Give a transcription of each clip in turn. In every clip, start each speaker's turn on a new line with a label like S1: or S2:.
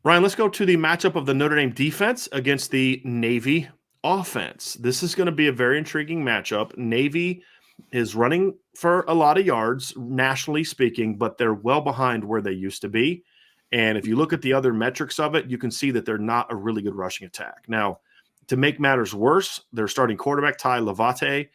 S1: Ryan, let's go to the matchup of the Notre Dame defense against the Navy offense. This is going to be a very intriguing matchup. Navy is running for a lot of yards, nationally speaking, but they're well behind where they used to be. And if you look at the other metrics of it, you can see that they're not a really good rushing attack. Now, to make matters worse, their starting quarterback, Ty Lavate,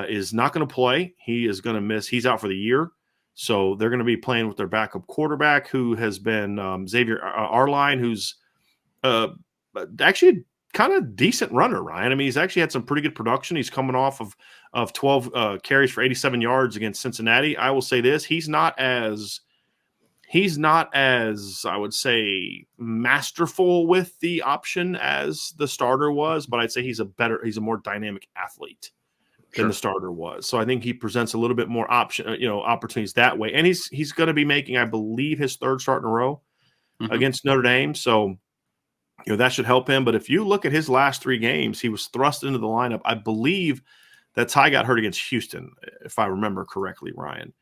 S1: is not going to play. He is going to miss. He's out for the year. So they're going to be playing with their backup quarterback, who has been Xavier Arline, who's actually kind of decent runner, Ryan. I mean, he's actually had some pretty good production. He's coming off of 12 carries for 87 yards against Cincinnati. I will say this: he's not as I would say masterful with the option as the starter was, but I'd say he's a more dynamic athlete than the starter was. So I think he presents a little bit more opportunities that way. And he's going to be making, I believe, his third start in a row against Notre Dame. So, that should help him. But if you look at his last 3 games, he was thrust into the lineup. I believe that Ty got hurt against Houston, if I remember correctly, Ryan.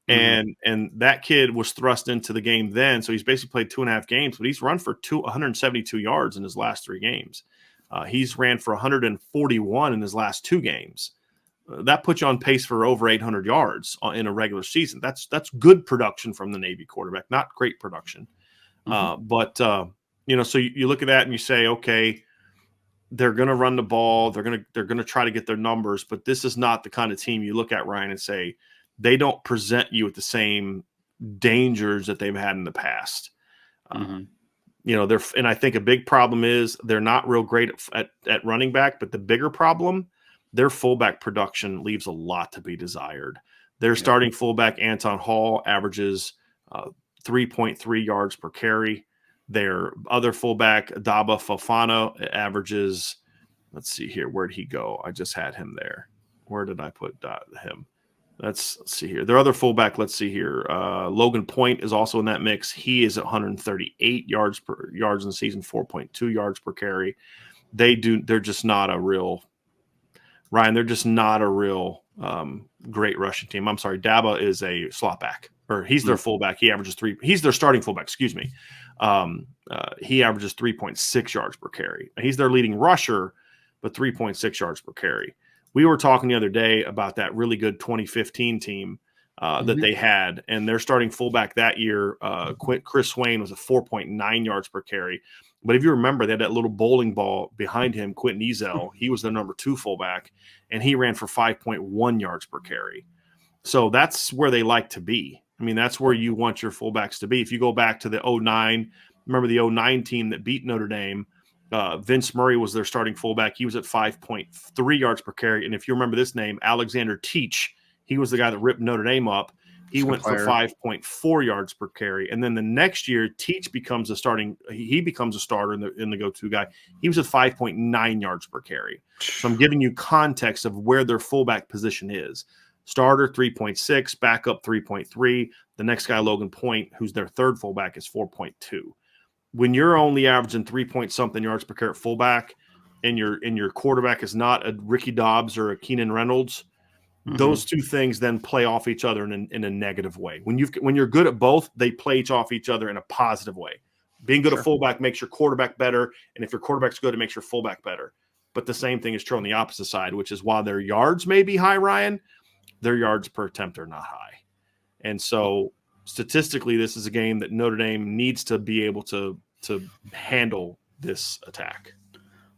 S1: And that kid was thrust into the game then. So he's basically played 2.5 games, but he's run for 172 yards in his last 3 games. He's ran for 141 in his last 2 games. That puts you on pace for over 800 yards in a regular season. That's good production from the Navy quarterback, not great production. So you look at that and you say, okay, they're going to run the ball. They're going to try to get their numbers, but this is not the kind of team you look at, Ryan, and say they don't present you with the same dangers that they've had in the past. And I think a big problem is they're not real great at running back, but the bigger problem, their fullback production leaves a lot to be desired. Their starting fullback, Anton Hall, averages 3.3 yards per carry. Their other fullback, Daba Fofana, averages, let's see here, where'd he go? I just had him there. Where did I put him? Let's see here. Their other fullback, let's see here. Logan Point is also in that mix. He is at 138 yards in the season, 4.2 yards per carry. They're just not a real Ryan, they're just not a real great rushing team. I'm sorry, Daba is a slot back, or he's their fullback. He averages 3. He's their starting fullback, excuse me. He averages 3.6 yards per carry. He's their leading rusher, but 3.6 yards per carry. We were talking the other day about that really good 2015 team that they had, and their starting fullback that year, Chris Swain, was a 4.9 yards per carry. But if you remember, they had that little bowling ball behind him, Quentin Ezel. He was their number 2 fullback, and he ran for 5.1 yards per carry. So that's where they like to be. I mean, that's where you want your fullbacks to be. If you go back to the 09, remember the 09 team that beat Notre Dame, Vince Murray was their starting fullback. He was at 5.3 yards per carry. And if you remember this name, Alexander Teach, he was the guy that ripped Notre Dame up. He went for 5.4 yards per carry. And then the next year, Teach becomes a starter in the go-to guy. He was at 5.9 yards per carry. So I'm giving you context of where their fullback position is. Starter 3.6, backup 3.3. The next guy, Logan Point, who's their third fullback, is 4.2. When you're only averaging 3-point-something yards per carry at fullback, and your quarterback is not a Ricky Dobbs or a Keenan Reynolds, those two things then play off each other in a negative way. When you're good at both, they play off each other in a positive way. Being good at fullback makes your quarterback better, and if your quarterback's good, it makes your fullback better. But the same thing is true on the opposite side, which is while their yards may be high, Ryan, their yards per attempt are not high. And so statistically, this is a game that Notre Dame needs to be able to handle this attack.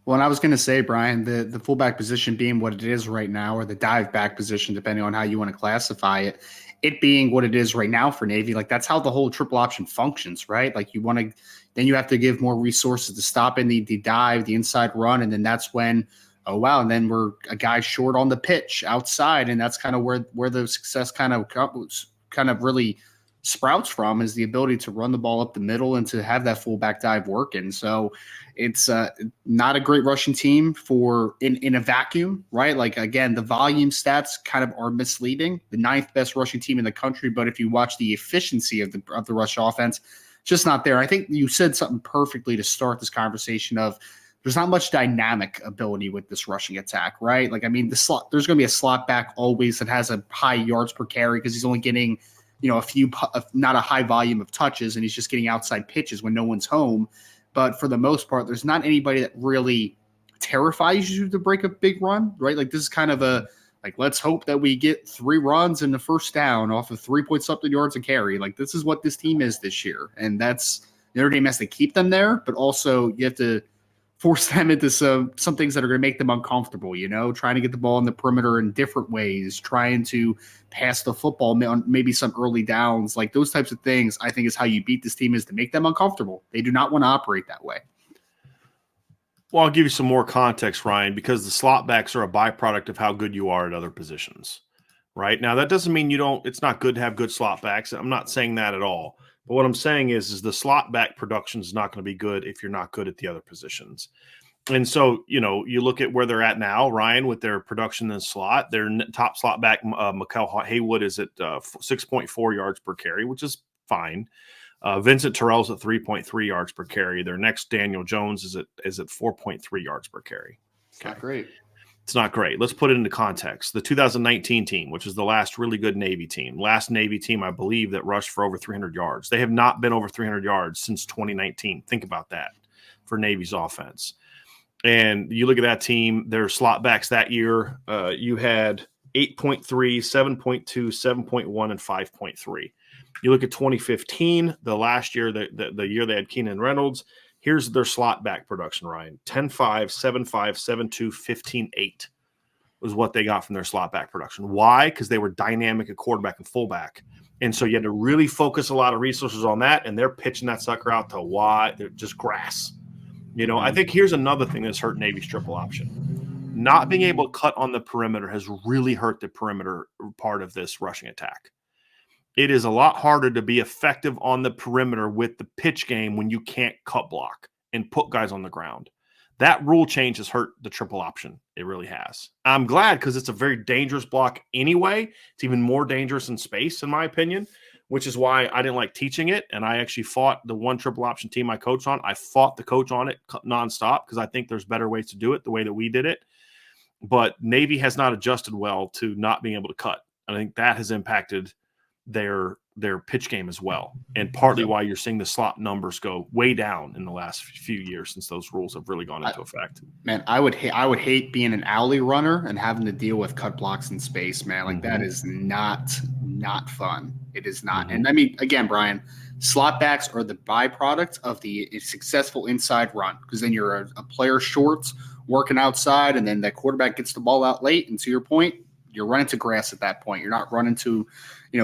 S2: Well, and I was going to say, Brian, the fullback position being what it is right now, or the dive back position, depending on how you want to classify it, it being what it is right now for Navy, like that's how the whole triple option functions, right? Like then you have to give more resources to stop in the dive, the inside run, and then that's when, oh wow, and then we're a guy short on the pitch outside, and that's kind of where the success kind of really sprouts from, is the ability to run the ball up the middle and to have that fullback dive working. So it's not a great rushing team in a vacuum, right? Like, again, the volume stats kind of are misleading. The 9th best rushing team in the country, but if you watch the efficiency of the rush offense, just not there. I think you said something perfectly to start this conversation of there's not much dynamic ability with this rushing attack, right? Like, I mean, there's going to be a slot back always that has a high yards per carry because he's only getting not a high volume of touches, and he's just getting outside pitches when no one's home. But for the most part, there's not anybody that really terrifies you to break a big run, right? Like this is kind of let's hope that we get 3 runs and the first down off of 3-point-something yards a carry. Like this is what this team is this year. And that's Notre Dame has to keep them there, but also you have to force them into some things that are going to make them uncomfortable, trying to get the ball in the perimeter in different ways, trying to pass the football on maybe some early downs, like those types of things. I think is how you beat this team, is to make them uncomfortable. They do not want to operate that way.
S1: Well, I'll give you some more context, Ryan, because the slot backs are a byproduct of how good you are at other positions, right? Now, that doesn't mean it's not good to have good slot backs. I'm not saying that at all. But what I'm saying is the slot back production is not going to be good if you're not good at the other positions. And so, you look at where they're at now, Ryan, with their production in the slot. Their top slot back, Mikael Haywood, is at 6.4 yards per carry, which is fine. Vincent Terrell's at 3.3 yards per carry. Their next, Daniel Jones, is at 4.3 yards per carry.
S2: Okay. Not great.
S1: It's not great. Let's put it into context. The 2019 team, which is the last really good Navy team, I believe, that rushed for over 300 yards. They have not been over 300 yards since 2019. Think about that for Navy's offense. And you look at that team, their slot backs that year, you had 8.3, 7.2, 7.1, and 5.3. You look at 2015, the last year, the year they had Keenan Reynolds. Here's their slot back production, Ryan. 10-5, 7-5, 7-2, 15-8 was what they got from their slot back production. Why? Because they were dynamic at quarterback and fullback. And so you had to really focus a lot of resources on that, and they're pitching that sucker out to wide. They're just grass. I think here's another thing that's hurt Navy's triple option. Not being able to cut on the perimeter has really hurt the perimeter part of this rushing attack. It is a lot harder to be effective on the perimeter with the pitch game when you can't cut block and put guys on the ground. That rule change has hurt the triple option. It really has. I'm glad, because it's a very dangerous block anyway. It's even more dangerous in space, in my opinion, which is why I didn't like teaching it. And I actually fought the one triple option team I coached on. I fought the coach on it nonstop because I think there's better ways to do it the way that we did it. But Navy has not adjusted well to not being able to cut. I think that has impacted their pitch game as well, and partly why you're seeing the slot numbers go way down in the last few years since those rules have really gone into effect.
S2: Man, I would hate being an alley runner and having to deal with cut blocks in space, man. Like that is not fun. It is not. And I mean, again, Brian, slot backs are the byproduct of the successful inside run, because then you're a player shorts working outside, and then that quarterback gets the ball out late. And to your point, you're running to grass at that point. You're not running to,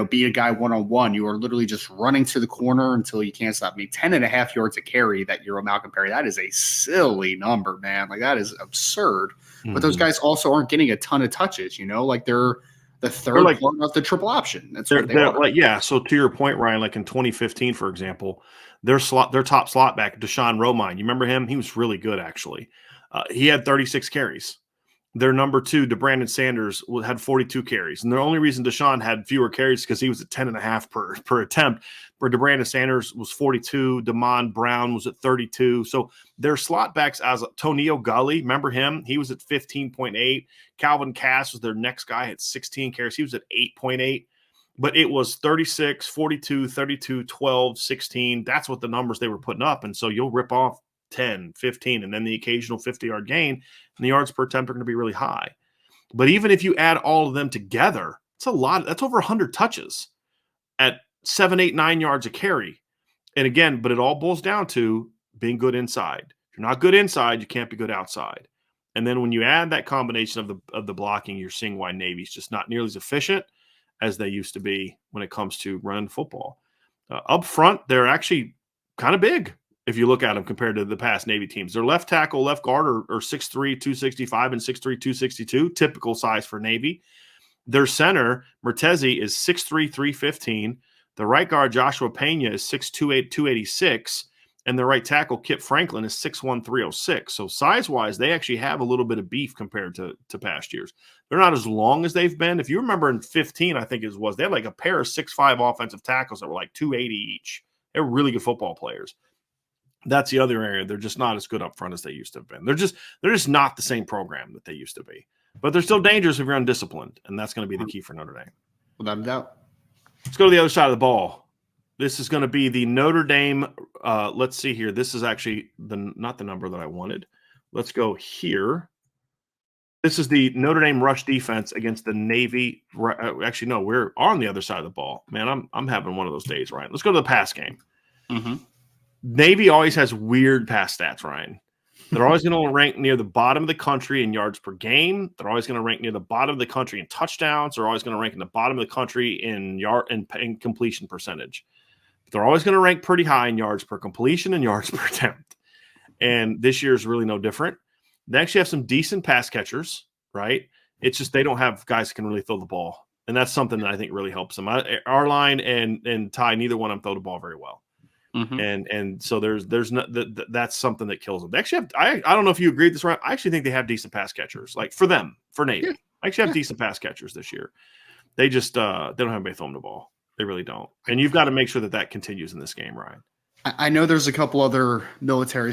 S2: beat a guy one-on-one. You are literally just running to the corner until you can't stop. 10.5 yards a carry that you're a Malcolm Perry. That is a silly number, man. Like, that is absurd. But those guys also aren't getting a ton of touches, like they're the third part of the triple option. That's what they are.
S1: So to your point, Ryan, like in 2015, for example, their top slot back, Deshaun Romine, you remember him? He was really good, actually. He had 36 carries. Their number 2, DeBrandon Sanders, had 42 carries. And the only reason Deshaun had fewer carries is because he was at 10.5 per attempt, where DeBrandon Sanders was 42. Damon Brown was at 32. So their slot backs, as Tonio Gully, remember him? He was at 15.8. Calvin Cass was their next guy at 16 carries. He was at 8.8. But it was 36, 42, 32, 12, 16. That's what the numbers they were putting up. And so you'll rip off 10, 15, and then the occasional 50-yard gain, and the yards per attempt are going to be really high. But even if you add all of them together, it's a lot. That's over 100 touches at 7, 8, 9 yards a carry. And again, but it all boils down to being good inside. If you're not good inside, you can't be good outside. And then when you add that combination of the blocking, you're seeing why Navy's just not nearly as efficient as they used to be when it comes to running football. Up front, they're actually kind of big if you look at them compared to the past Navy teams. Their left tackle, left guard are 6'3", 265 and 6'3", 262, typical size for Navy. Their center, Mertezi, is 6'3", 315. The right guard, Joshua Pena, is 6'2", 286. And the right tackle, Kip Franklin, is 6'1", 306. So size-wise, they actually have a little bit of beef compared to past years. They're not as long as they've been. If you remember in 15, I think it was, they had like a pair of 6'5" offensive tackles that were like 280 each. They were really good football players. That's the other area. They're just not as good up front as they used to have been. They're just not the same program that they used to be. But they're still dangerous if you're undisciplined, and that's going to be the key for Notre Dame.
S2: Without a doubt.
S1: Let's go to the other side of the ball. This is going to be the Notre Dame. Let's see here. This is actually not the number that I wanted. Let's go here. This is the Notre Dame rush defense against the Navy. Actually, no, we're on the other side of the ball. Man, I'm having one of those days, Ryan. Let's go to the pass game.
S2: Mm-hmm.
S1: Navy always has weird pass stats, Ryan. They're always going to rank near the bottom of the country in yards per game. They're always going to rank near the bottom of the country in touchdowns. They're always going to rank in the bottom of the country in in completion percentage. They're always going to rank pretty high in yards per completion and yards per attempt. And this year is really no different. They actually have some decent pass catchers, right? It's just they don't have guys that can really throw the ball. And that's something that I think really helps them. Our line and Ty, neither one of them throw the ball very well. Mm-hmm. And so there's not that's something that kills them. They actually have I don't know if you agree with this, right? I actually think they have decent pass catchers, like for Navy. Yeah. I actually have decent pass catchers this year. They just they don't have anybody throwing the ball. They really don't. And you've got to make sure that continues in this game, Ryan.
S2: I know there's a couple other military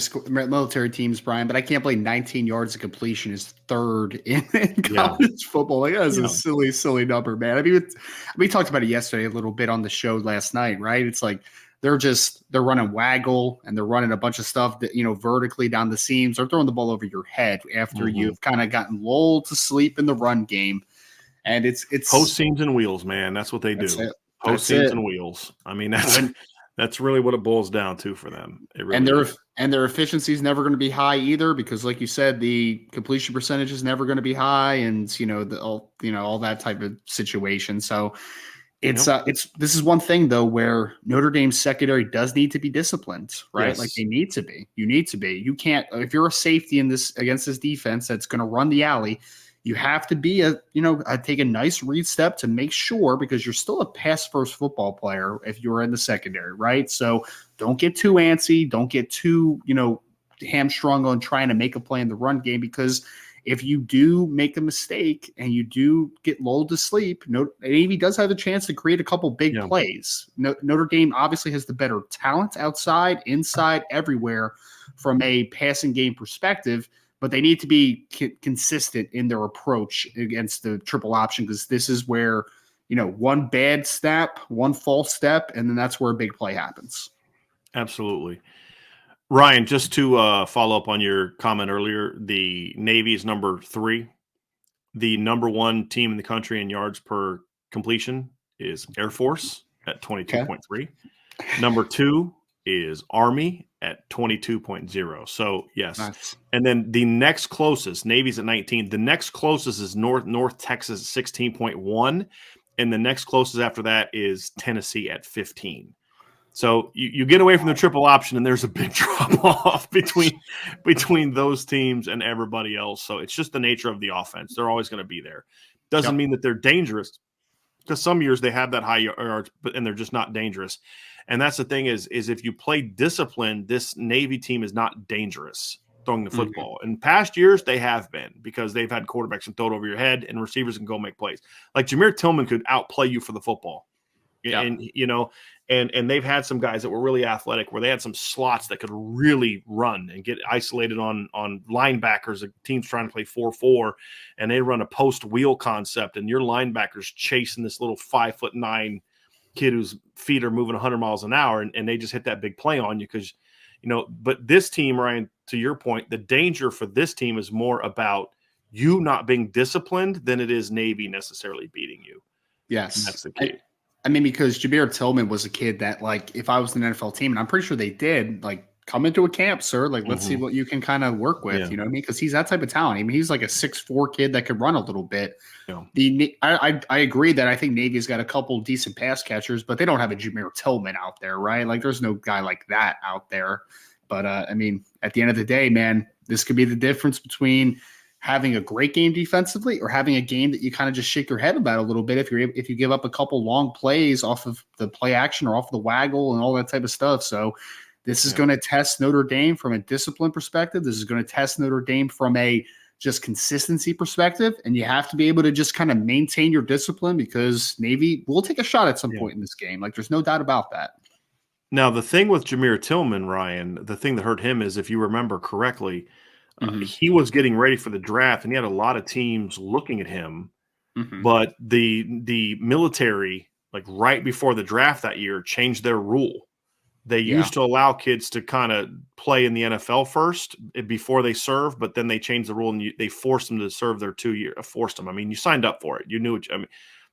S2: teams, Brian, but I can't believe 19 yards of completion is third in college football. Like, that's a silly number, man. I mean, we talked about it yesterday a little bit on the show last night, right? It's like they're running waggle and they're running a bunch of stuff that, vertically down the seams. They're throwing the ball over your head after you've kind of gotten lulled to sleep in the run game. And it's
S1: post seams and wheels, man. That's what they do. Post seams and wheels. I mean, that's really what it boils down to for them. It really
S2: and their efficiency is never going to be high either, because, like you said, the completion percentage is never going to be high, and all that type of situation. So this is one thing though where Notre Dame's secondary does need to be disciplined, right? Yes. Like they need to be. You need to be. You can't, if you're a safety against this defense that's going to run the alley, you have to be take a nice read step to make sure, because you're still a pass first football player if you're in the secondary, right? So don't get too antsy. Don't get too, hamstrung on trying to make a play in the run game, because if you do make a mistake and you do get lulled to sleep, Navy does have a chance to create a couple big plays. Notre Dame obviously has the better talent outside, inside, everywhere from a passing game perspective, but they need to be consistent in their approach against the triple option, because this is where, one bad step, one false step, and then that's where a big play happens.
S1: Absolutely. Ryan, just to follow up on your comment earlier, the Navy is number 3. The number 1 team in the country in yards per completion is Air Force at 22.3. Okay. Number 2 is Army at 22.0. So, yes. Nice. And then the next closest, Navy's at 19. The next closest is North Texas at 16.1. And the next closest after that is Tennessee at 15. So you get away from the triple option, and there's a big drop off between those teams and everybody else. So it's just the nature of the offense. They're always going to be there. Doesn't mean that they're dangerous, because some years they have that high yards, and they're just not dangerous. And that's the thing is if you play disciplined, this Navy team is not dangerous throwing the football. In past years, they have been, because they've had quarterbacks and throw it over your head, and receivers can go make plays. Like Jameer Tillman could outplay you for the football. Yeah. And they've had some guys that were really athletic, where they had some slots that could really run and get isolated on linebackers. The team's trying to play 4-4, and they run a post wheel concept, and your linebackers chasing this little 5'9" kid whose feet are moving 100 miles an hour, and they just hit that big play on you, because but this team, Ryan, to your point, the danger for this team is more about you not being disciplined than it is Navy necessarily beating you.
S2: Yes,
S1: and that's the key.
S2: I mean, because Jameer Tillman was a kid that, like, if I was an NFL team, and I'm pretty sure they did, like, come into a camp, sir. Like, let's see what you can kind of work with. You know what I mean? Because he's that type of talent. I mean, he's like a 6'4" kid that could run a little bit. Yeah. I agree that I think Navy's got a couple decent pass catchers, but they don't have a Jameer Tillman out there, right? Like, there's no guy like that out there. But I mean, at the end of the day, man, this could be the difference between having a great game defensively or having a game that you kind of just shake your head about a little bit if you give up a couple long plays off of the play action or off of the waggle and all that type of stuff. So this is going to test Notre Dame from a discipline perspective. This is going to test Notre Dame from a just consistency perspective. And you have to be able to just kind of maintain your discipline, because Navy will take a shot at some point in this game. Like, there's no doubt about that.
S1: Now, the thing with Jameer Tillman, Ryan, the thing that hurt him is, if you remember correctly, he was getting ready for the draft, and he had a lot of teams looking at him. But the military, like right before the draft that year, changed their rule. They
S2: Yeah.
S1: used to allow kids to kind of play in the NFL first before they serve, but then they changed the rule and they forced them to serve their 2 year. Forced them. I mean, you signed up for it. You knew it. I mean,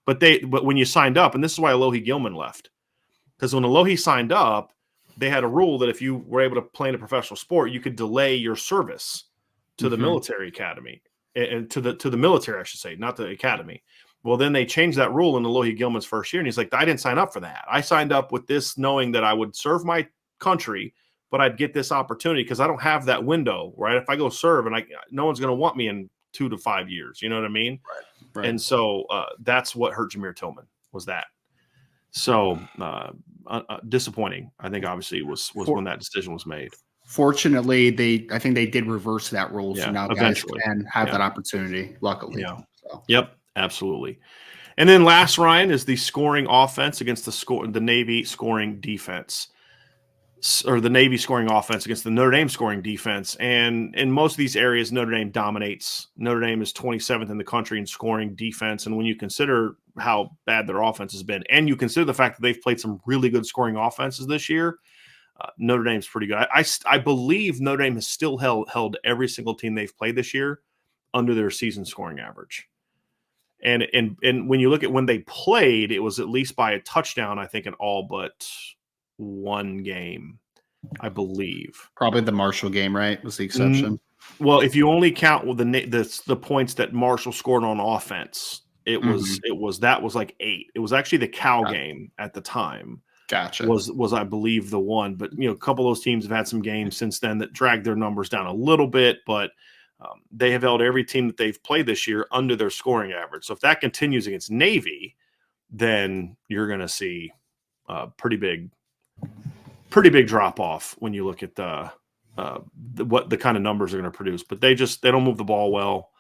S1: but when you signed up, and this is why Alohi Gilman left, because when Alohi signed up, they had a rule that if you were able to play in a professional sport, you could delay your service to the military academy and to the military, I should say, not the academy. Well, then they changed that rule in Alohi Gilman's first year, and he's like, I didn't sign up for that. I signed up with this knowing that I would serve my country, but I'd get this opportunity because I don't have that window, right? If I go serve and no one's going to want me in 2 to 5 years, you know what I mean?
S2: Right.
S1: And so that's what hurt Jameer Tillman was that. So disappointing, I think, obviously, was when that decision was made.
S2: Fortunately, I think they did reverse that rule, so now
S1: eventually
S2: guys can have that opportunity. Luckily,
S1: So. Yep, absolutely. And then last, Ryan, is the scoring offense against the Navy scoring defense, or the Navy scoring offense against the Notre Dame scoring defense. And in most of these areas, Notre Dame dominates. Notre Dame is 27th in the country in scoring defense. And when you consider how bad their offense has been, and you consider the fact that they've played some really good scoring offenses this year, Notre Dame's pretty good. I believe Notre Dame has still held every single team they've played this year under their season scoring average. And when you look at when they played, it was at least by a touchdown, I think, in all but one game, I believe.
S2: Probably the Marshall game, right? Was the exception.
S1: Well, if you only count with the points that Marshall scored on offense, it was like 8. It was actually the Cal game at the time.
S2: Gotcha.
S1: Was I believe the one, but a couple of those teams have had some games since then that dragged their numbers down a little bit, but they have held every team that they've played this year under their scoring average. So if that continues against Navy, then you're going to see a pretty big drop off when you look at what the kind of numbers they're going to produce. But they don't move the ball well.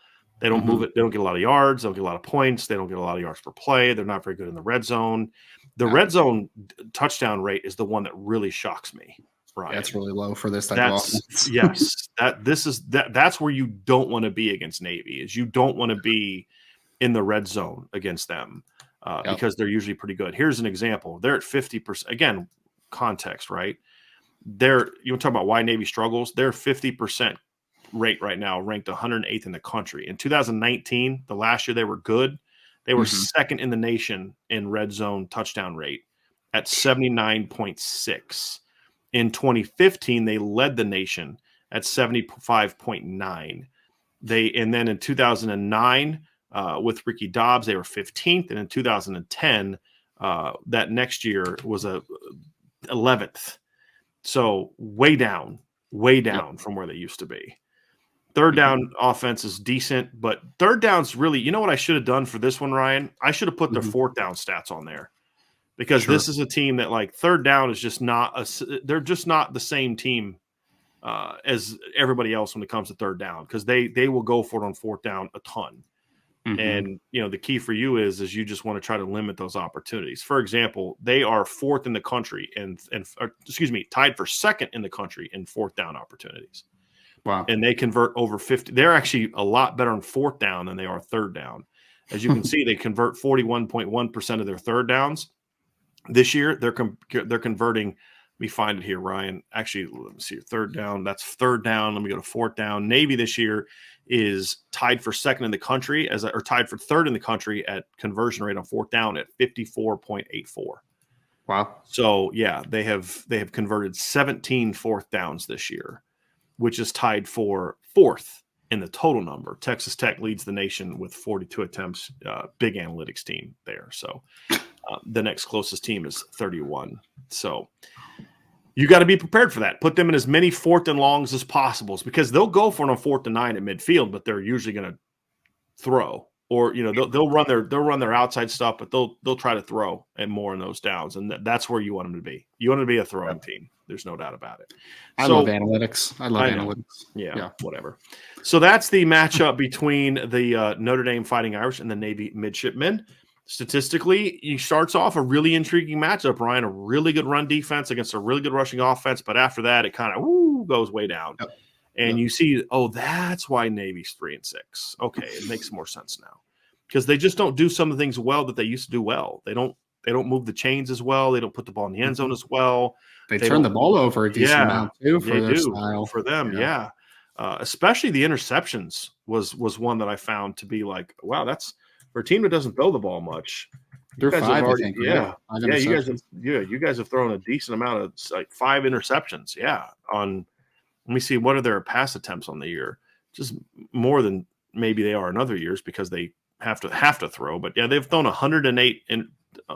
S1: They don't move it. They don't get a lot of yards. They don't get a lot of points. They don't get a lot of yards per play. They're not very good in the red zone. The red zone touchdown rate is the one that really shocks me. Right.
S2: That's really low for this type of offense.
S1: Yes. That's where you don't want to be against Navy, is you don't want to be in the red zone against them because they're usually pretty good. Here's an example. They're at 50%. Again, context, right? You want to talk about why Navy struggles? They're 50% rate right now, ranked 108th in the country. In 2019, the last year they were good, they were second in the nation in red zone touchdown rate at 79.6. In 2015, they led the nation at 75.9. And then in 2009, with Ricky Dobbs, they were 15th. And in 2010, that next year was 11th. So way down from where they used to be. Third down offense is decent, but third down's really, you know what I should have done for this one, Ryan? I should have put their fourth down stats on there. Because this is a team that, like, third down is just they're just not the same team as everybody else when it comes to third down, because they will go for it on fourth down a ton. And, the key for you is you just want to try to limit those opportunities. For example, they are fourth in the country tied for second in the country in fourth down opportunities.
S2: Wow.
S1: And they convert over 50. They're actually a lot better on fourth down than they are third down. As you can see, they convert 41.1% of their third downs. This year, they're converting. Let me find it here, Ryan. Actually, let me see. Third down. That's third down. Let me go to fourth down. Navy this year is tied for second in the country or tied for third in the country at conversion rate on fourth down at 54.84.
S2: Wow.
S1: So yeah, they have converted 17 fourth downs this year, which is tied for fourth in the total number. Texas Tech leads the nation with 42 attempts. Big analytics team there. So. The next closest team is 31. So you got to be prepared for that. Put them in as many fourth and longs as possible, because they'll go for it on 4th and 9 at midfield, but they're usually going to throw, or they'll run their outside stuff, but they'll try to throw and more in those downs, and that's where you want them to be. You want to be a throwing team. There's no doubt about it.
S2: I love analytics. I love analytics.
S1: Yeah, whatever. So that's the matchup between the Notre Dame Fighting Irish and the Navy Midshipmen. Statistically, he starts off a really intriguing matchup, Ryan. A really good run defense against a really good rushing offense, but after that, it kind of goes way down. Yep. And you see, that's why Navy's 3-6. Okay, it makes more sense now, because they just don't do some of the things well that they used to do well. They don't they don't move the chains as well. They don't put the ball in the end zone as well.
S2: They turn the ball over a decent amount too for their style.
S1: For them. Yeah. Especially the interceptions was one that I found to be like, wow, that's for a team that doesn't throw the ball much.
S2: They're 5, I think. Right?
S1: You guys have thrown a decent amount of like 5 interceptions. Yeah. Let me see, what are their pass attempts on the year? Just more than maybe they are in other years because they have to throw. But yeah, they've thrown 108 and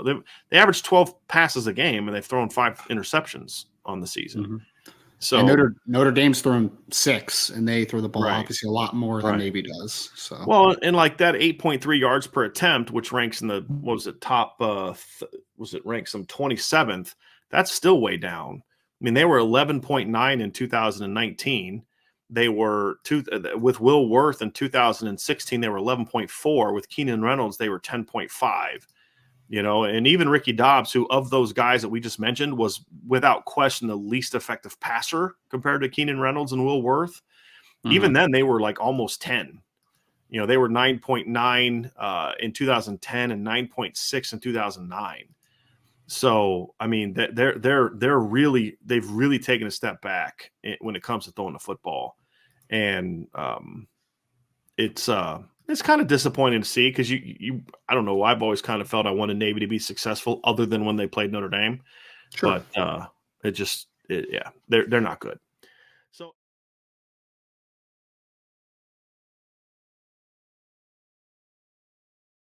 S1: they average 12 passes a game, and they've thrown 5 interceptions on the season.
S2: Mm-hmm.
S1: So
S2: and Notre Dame's thrown 6, and they throw the ball obviously a lot more than Navy does. So
S1: well, and like that 8.3 yards per attempt, which ranks in the top ranked some 27th. That's still way down. I mean, they were 11.9 in 2019. They were with Will Worth in 2016. They were 11.4. With Keenan Reynolds, they were 10.5. And even Ricky Dobbs, who of those guys that we just mentioned was without question the least effective passer compared to Keenan Reynolds and Will Worth. Mm-hmm. Even then, they were like almost 10. They were 9.9 in 2010 and 9.6 in 2009. So, I mean, they've really taken a step back when it comes to throwing the football, and it's kind of disappointing to see because I don't know, I've always kind of felt I wanted Navy to be successful, other than when they played Notre Dame, sure. But they're not good.